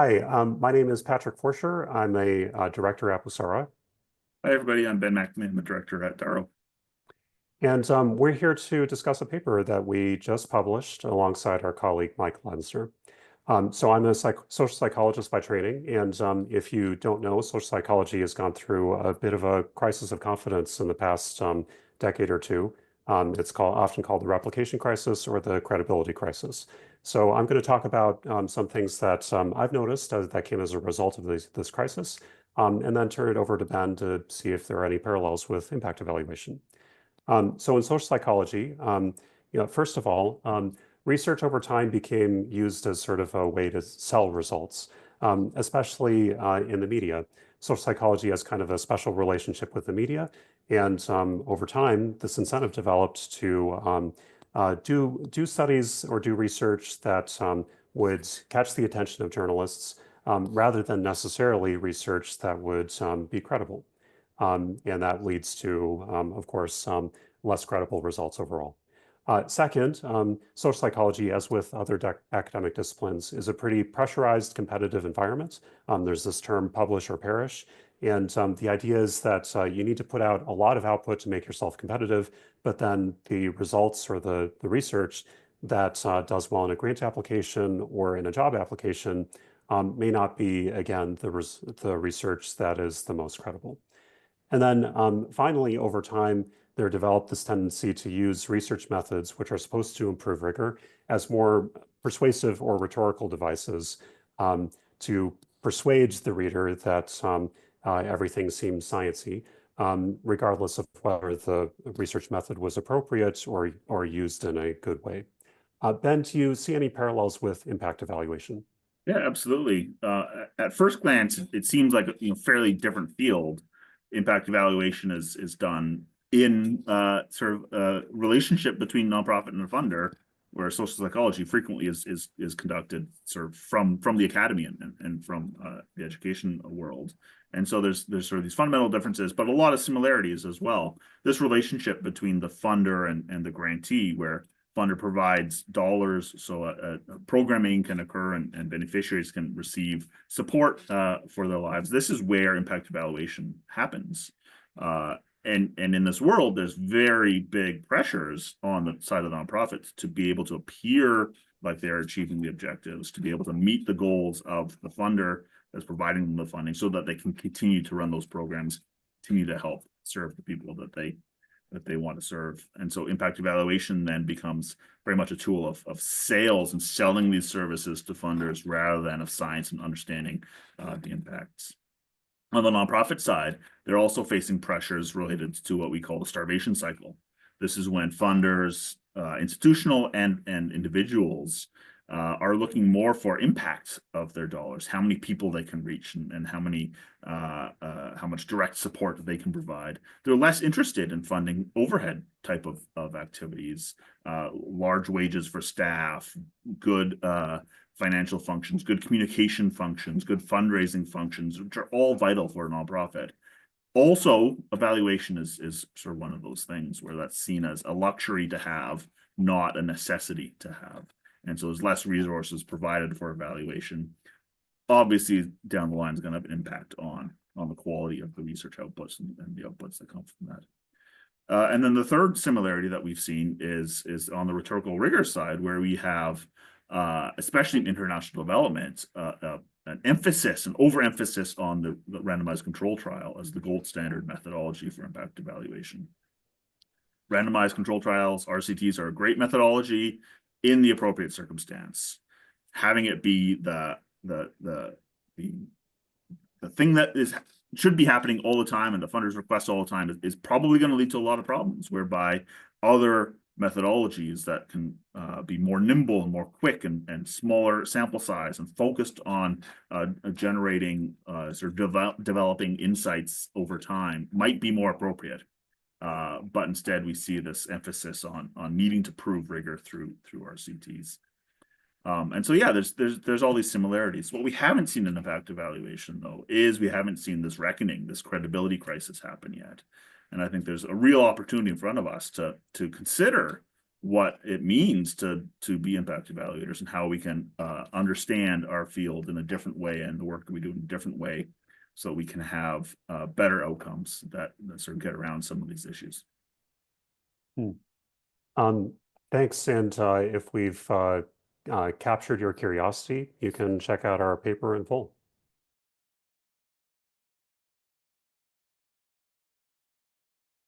Hi, my name is Patrick Forscher. I'm a director at Busara, Hi, everybody. I'm Ben McNamee. I'm a director at DARO. and we're here to discuss a paper that we just published alongside our colleague Michael Lenczner. So I'm a social psychologist by training, and if you don't know, social psychology has gone through a bit of a crisis of confidence in the past decade or two. It's often called the replication crisis or the credibility crisis. So I'm going to talk about some things that I've noticed that came as a result of this crisis, and then turn it over to Ben to see if there are any parallels with impact evaluation. So in social psychology, first of all, research over time became used as sort of a way to sell results, especially in the media. Social psychology has kind of a special relationship with the media, and over time, this incentive developed to do studies or do research that would catch the attention of journalists rather than necessarily research that would be credible. And that leads to, of course, less credible results overall. Second, social psychology, as with other academic disciplines, is a pretty pressurized competitive environment. There's this term publish or perish. And the idea is that you need to put out a lot of output to make yourself competitive, but then the results or the research that does well in a grant application or in a job application may not be, again, the research that is the most credible. And then finally, over time, there developed this tendency to use research methods, which are supposed to improve rigor, as more persuasive or rhetorical devices to persuade the reader that everything seems sciencey, regardless of whether the research method was appropriate or used in a good way. Ben, do you see any parallels with impact evaluation? Yeah, absolutely. At first glance, it seems like a fairly different field. Impact evaluation is done in sort of a relationship between nonprofit and a funder, where social psychology frequently is conducted sort of from the academy and from the education world. And so there's sort of these fundamental differences, but a lot of similarities as well. This relationship between the funder and the grantee, where funder provides dollars so a programming can occur and beneficiaries can receive support for their lives. This is where impact evaluation happens. And in this world, there's very big pressures on the side of the nonprofits to be able to appear like they're achieving the objectives, to be able to meet the goals of the funder that's providing them the funding so that they can continue to run those programs, continue to help serve the people that they want to serve. And so impact evaluation then becomes very much a tool of sales and selling these services to funders rather than of science and understanding the impacts. On the nonprofit side, they're also facing pressures related to what we call the starvation cycle. This is when funders, institutional and individuals, are looking more for impact of their dollars, how many people they can reach, and how much direct support they can provide. They're less interested in funding overhead type of activities, large wages for staff, good financial functions, good communication functions, good fundraising functions, which are all vital for a nonprofit. Also, evaluation is sort of one of those things where that's seen as a luxury to have, not a necessity to have. And so there's less resources provided for evaluation. Obviously, down the line is going to have an impact on the quality of the research outputs and the outputs that come from that. And then the third similarity that we've seen is on the rhetorical rigor side, where we have, especially in international development, an emphasis, an overemphasis on the randomized control trial as the gold standard methodology for impact evaluation. Randomized control trials, RCTs, are a great methodology in the appropriate circumstance. Having it be the thing that should be happening all the time and the funders request all the time is probably going to lead to a lot of problems, whereby other methodologies that can be more nimble and more quick and smaller sample size and focused on generating sort of developing insights over time might be more appropriate. But instead, we see this emphasis on needing to prove rigor through RCTs. And so, yeah, there's all these similarities. What we haven't seen in impact evaluation, though, is we haven't seen this reckoning, this credibility crisis happen yet. And I think there's a real opportunity in front of us to consider what it means to be impact evaluators and how we can understand our field in a different way and the work that we do in a different way, so we can have better outcomes that sort of get around some of these issues. Thanks. And if we've captured your curiosity, you can check out our paper in full.